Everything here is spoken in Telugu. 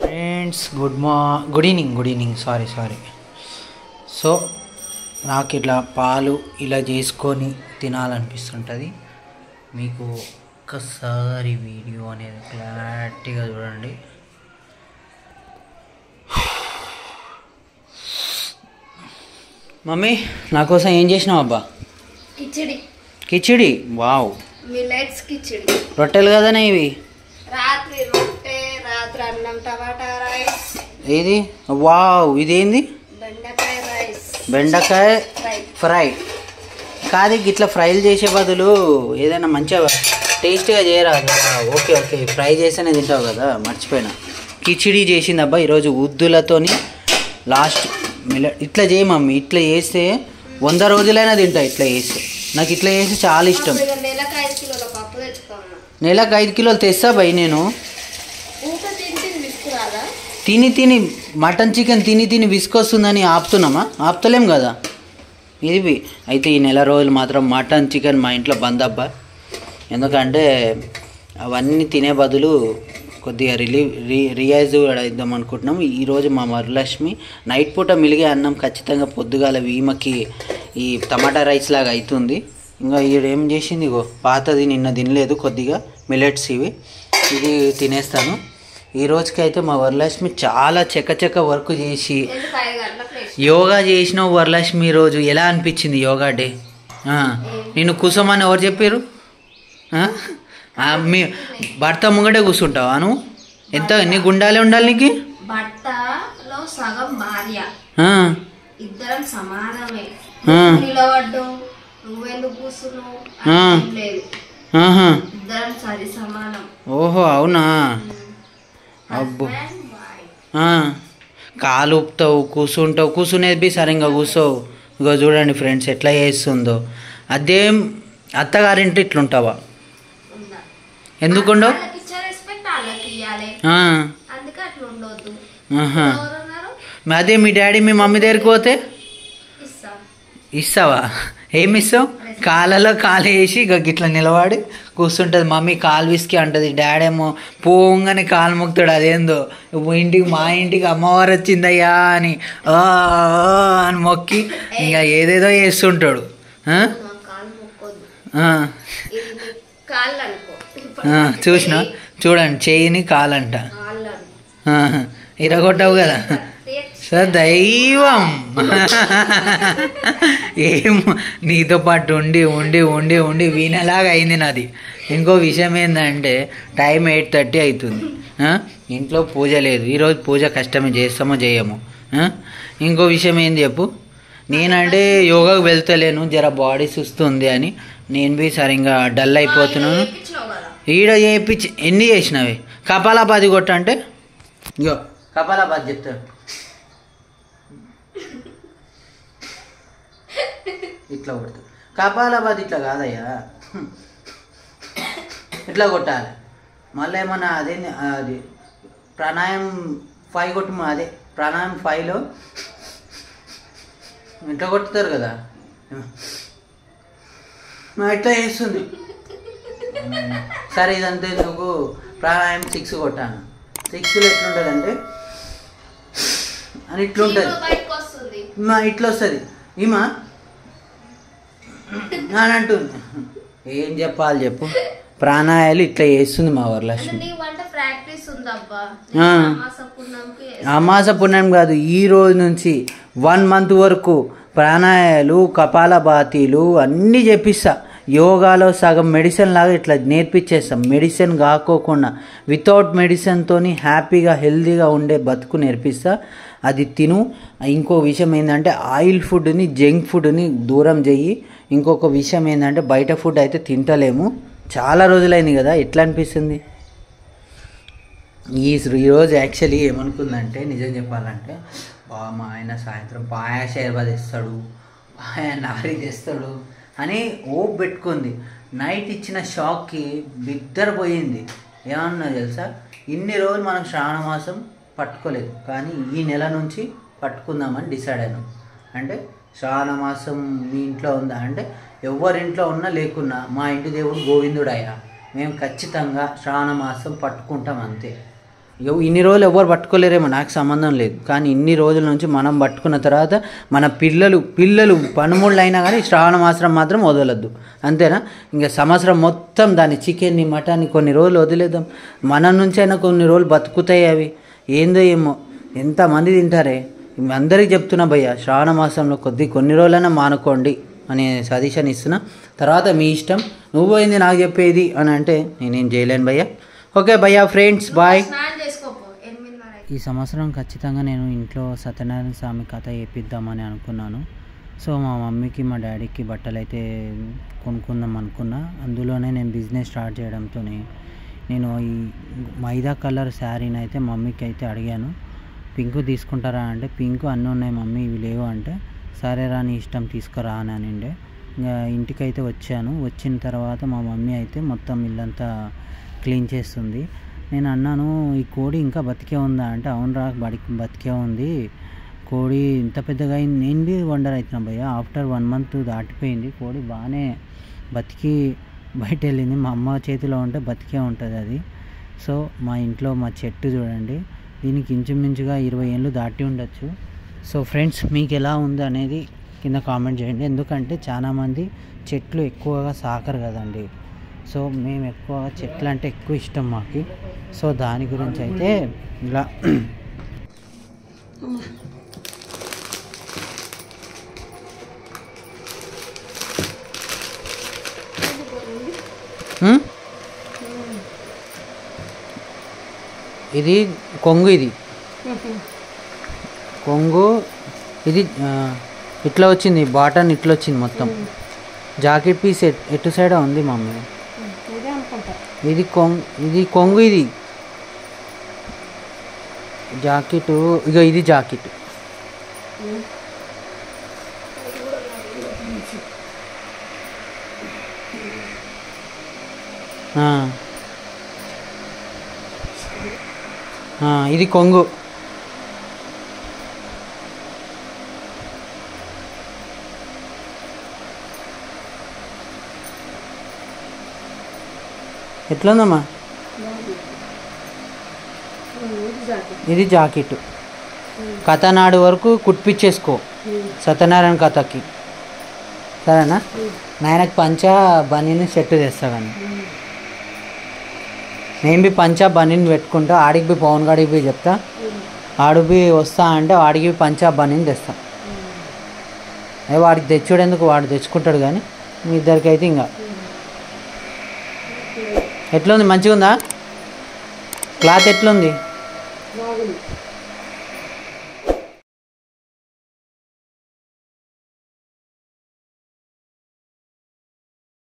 Friends good evening sorry so నాకు ఇట్లా పాలు ఇలా చేసుకొని తినాలనిపిస్తుంటుంది. మీకు ఒక్కసారి వీడియో అనేది క్లారిటీగా చూడండి. మమ్మీ నా కోసం ఏం చేసినావు అబ్బా? Khichdi wow, millets khichdi. రొట్టెలు కదనే ఇవి? రాత్రి రొట్టె, రాత్రి అన్నం, టమాటా రైస్. ఏది వావ్, ఇదేంది? బెండకాయ రైస్, బెండకాయ ఫ్రై. కాదు ఇట్లా ఫ్రైలు చేసే బదులు ఏదైనా మంచిగా టేస్టీగా చేయరాదు? ఓకే ఫ్రై చేస్తేనే తింటావు కదా, మర్చిపోయినా. కిచిడి చేసింది అబ్బా ఈరోజు ఉద్దులతోని. లాస్ట్ ఇట్లా చేయి మమ్మీ, ఇట్లా చేస్తే 100 రోజులైనా తింటా. ఇట్లా చేస్తే నాకు ఇట్లా చేస్తే చాలా ఇష్టం. నెలకు 5 కిలోలు తెస్తా భయ్ నేను. తిని మటన్ చికెన్ తిని విసుకొస్తుందని ఆపుతున్నామా? ఆపుతలేం కదా. ఇది అయితే ఈ నెల రోజులు మాత్రం మటన్ చికెన్ మా ఇంట్లో బంద్ అబ్బా. ఎందుకంటే అవన్నీ తినే బదులు కొద్దిగా రియాజ్ ఇద్దాం అనుకుంటున్నాం. ఈరోజు మా వరలక్ష్మి నైట్ పూట మిలిగే అన్నం ఖచ్చితంగా పొద్దుగాల ఈమెకి ఈ టమాటా రైస్ లాగా అవుతుంది. ఇంకా ఏం చేసింది, ఇగో పాతది నిన్న తినలేదు కొద్దిగా మిల్లెట్స్ ఇది తినేస్తాను. ఈ రోజుకైతే మా వరలక్ష్మి చాలా చెక్క వర్క్ చేసి యోగా చేసిన వరలక్ష్మి రోజు ఎలా అనిపించింది యోగా డే? నిన్ను కూర్చోమని ఎవరు చెప్పారు? మీ భర్త ముంగటే కూర్చుంటావా నువ్వు? ఎన్ని గుండాలే ఉండాలి నీకు? భర్తలో సగం భార్య, ఇద్దరం సమానమే. నిలబడ్డు నువ్వెందుకు కూర్చున్నావు లేదు, ఇద్దరం సరి సమానం. ఓహో అవునా? అబ్బో, కాలు ఊపుతావు, కూర్చునేది సరిగ్గా కూర్చోవు. ఇగో చూడండి ఫ్రెండ్స్ ఎట్లా చేస్తుందో. అదేం అత్తగారింటి ఇట్లుంటావా? ఎందుకుండవు? అదే మీ డాడీ మీ మమ్మీ దగ్గరికి పోతే ఇస్తావా? ఏమి ఇస్తావు? కాళ్ళలో కాలు వేసి గిట్లా నిలబడి కూర్చుంటుంది మమ్మీ. కాలు విసికి అంటుంది. డాడీ ఏమో పోగానే కాలు మొక్కుతాడు. అదేందో మా ఇంటికి అమ్మవారు వచ్చిందయ్యా అని అని మొక్కి ఇంకా ఏదేదో చేస్తుంటాడు. చూడండి చేయిని కాలంట ఇరగొట్టావు కదా సార్. దైవం ఏం నీతో పాటు ఉండి వీణలాగా అయింది నాది. ఇంకో విషయం ఏంటంటే టైం 8:30 అవుతుంది. ఇంట్లో పూజ లేదు ఈరోజు. పూజ కష్టమే, చేస్తామో చేయము. ఇంకో విషయం ఏంది చెప్పు. నేనంటే యోగాకు వెళ్తలేను, జర బాడీ చూస్తుంది అని నేను సరిగ్గా డల్ అయిపోతున్నాను. ఈడ చేయించి ఎన్ని చేసినవి? కపాలాబాద్ కొట్టంటే ఇగో కపాలాబాద్ చెప్తాడు. ఇట్లా కొడుతుంది కపాలాబాద్. ఇట్లా కాదయ్యా, ఇట్లా కొట్టాలి. మళ్ళీ ఏమన్నా అది ప్రాణాయామం 5 కొట్టు. అదే ప్రాణాయామం 5లో ఇట్లా కొట్టుతారు కదా, ఇట్లా చేస్తుంది. సరే ఇదంతా ఎందుకు, ప్రాణాయామం 6 కొట్టాను. 6లో ఎట్లుంటుంది అని ఇట్లుంటుంది, ఇట్లా వస్తుంది ఈమా అని అంటుంది. ఏం చెప్పాలి చెప్పు? ప్రాణాయాలు ఇట్లా చేస్తుంది మా వరలక్ష్మి. అమాస పుణ్యం కాదు, ఈ రోజు నుంచి 1 మంత్ వరకు ప్రాణాయాలు కపాలభాతీలు అన్నీ చెప్పిస్తా. యోగాలో సగం మెడిసిన్ లాగా ఇట్లా నేర్పించేస్తాం. మెడిసిన్ కాకోకుండా వితౌట్ మెడిసిన్తోని హ్యాపీగా హెల్తీగా ఉండే బతుకు నేర్పిస్తా. అది తిను. ఇంకో విషయం ఏంటంటే ఆయిల్ ఫుడ్ని జంక్ ఫుడ్ని దూరం చెయ్యి. ఇంకొక విషయం ఏంటంటే బయట ఫుడ్ అయితే తింటలేము. చాలా రోజులైంది కదా, ఎట్లా అనిపిస్తుంది? ఈరోజు యాక్చువల్లీ ఏమనుకుందంటే, నిజం చెప్పాలంటే మా ఆయన సాయంత్రం పాయా షేర్బా తెస్తాడు, పాయా నారి తెస్తాడు అని ఓప్ పెట్టుకుంది. నైట్ ఇచ్చిన షాక్కి బిద్దరపోయింది. ఏమన్నా తెలుసా, ఇన్ని రోజులు మనం శ్రావణ మాసం పట్టుకోలేదు, కానీ ఈ నెల నుంచి పట్టుకుందామని డిసైడ్ అయినాం. అంటే శ్రావణ మాసం మీ ఇంట్లో ఉందా అంటే ఎవరింట్లో ఉన్నా లేకున్నా మా ఇంటి దేవుడు గోవిందుడయ్యా, మేము ఖచ్చితంగా శ్రావణ మాసం పట్టుకుంటాం అంతే. ఇన్ని రోజులు ఎవరు పట్టుకోలేరేమో, నాకు సంబంధం లేదు. కానీ ఇన్ని రోజుల నుంచి మనం పట్టుకున్న తర్వాత మన పిల్లలు పనుముళ్ళు అయినా కానీ శ్రావణ మాసం మాత్రం వదలొద్దు, అంతేనా? ఇంకా సంవత్సరం మొత్తం దాన్ని చికెన్ని మటన్ని కొన్ని రోజులు వదిలేద్దాం. మన నుంచి అయినా కొన్ని రోజులు బతుకుతాయి అవి. ఏందో ఏమో ఎంతమంది తింటారే. అందరికీ చెప్తున్నా భయ్య, శ్రావణ మాసంలో కొన్ని రోజులైనా మానుకోండి అనే సజెషన్ ఇస్తున్నా. తర్వాత మీ ఇష్టం. నువ్వు పోయింది నాకు చెప్పేది అని అంటే నేనేం చేయలేను భయ్య. ఓకే భయ్య, ఫ్రెండ్స్ బాయ్. ఈ సంవత్సరం ఖచ్చితంగా నేను ఇంట్లో సత్యనారాయణ స్వామి కథ వేపిద్దామని అనుకున్నాను. సో మా మమ్మీకి మా డాడీకి బట్టలు అయితే కొనుక్కుందాం అనుకున్నా. అందులోనే నేను బిజినెస్ స్టార్ట్ చేయడంతో నేను ఈ మైదా కలర్ శారీని అయితే మమ్మీకి అయితే అడిగాను, పింక్ తీసుకుంటారా అంటే పింక్ అన్నీ ఉన్నాయి మమ్మీ, ఇవి లేవు అంటే సరే రా నీ ఇష్టం తీసుకురా అని అనిండే. ఇంకా ఇంటికైతే వచ్చాను. వచ్చిన తర్వాత మా మమ్మీ అయితే మొత్తం ఇల్లంతా క్లీన్ చేస్తుంది. నేను అన్నాను ఈ కోడి ఇంకా బతికే ఉందా అంటే అవునరా బతికే ఉంది, కోడి ఇంత పెద్దగా అయింది. నేను బి వండర్ అవుతున్నా భయ్య. ఆఫ్టర్ 1 month దాటిపోయింది, కోడి బాగానే బతికి బయట వెళ్ళింది. మా అమ్మ చేతిలో ఉంటే బతికే ఉంటుంది అది. సో మా ఇంట్లో మా చెట్టు చూడండి, దీనికి ఇంచుమించుగా 20 ఏళ్ళు దాటి ఉండొచ్చు. సో ఫ్రెండ్స్, మీకు ఎలా ఉంది అనేది కింద కామెంట్ చేయండి. ఎందుకంటే చాలామంది చెట్లు ఎక్కువగా సాకరు కదండి. సో మేము ఎక్కువగా చెట్లు అంటే ఎక్కువ ఇష్టం మాకు. సో దాని గురించి అయితే ఇలా ఇది కొంగు, ఇది కొంగు, ఇది ఇట్లా వచ్చింది బాటన్, ఇట్లా వచ్చింది మొత్తం. జాకెట్ పీస్ ఎటు సైడ్ ఉంది మమ్మీ? ఇది కొంగు, ఇది జాకెట్. ఇక ఇది జాకెట్. ఇది కొంగు. ఎట్లా ఉందమ్మా? ఇది జాకెట్. కథ నాడు వరకు కుట్టించేసుకో సత్యనారాయణ కథకి, సరేనా? నాయనకి పంచా బనీని సెట్ తెస్తా. కానీ నేను బి పంచా బనీని పెట్టుకుంటా. ఆడికి బి పవన్ గాడికి బి చెప్తా, ఆడు బి వస్తా అంటే వాడికి పంచా బనీని తెస్తా. వాడికి తెచ్చుడేందుకు, వాడు తెచ్చుకుంటాడు. కానీ మీ ఇద్దరికి అయితే ఇంకా ఎట్లుంది? మంచిగా ఉందా? క్లాత్ ఎట్లుంది?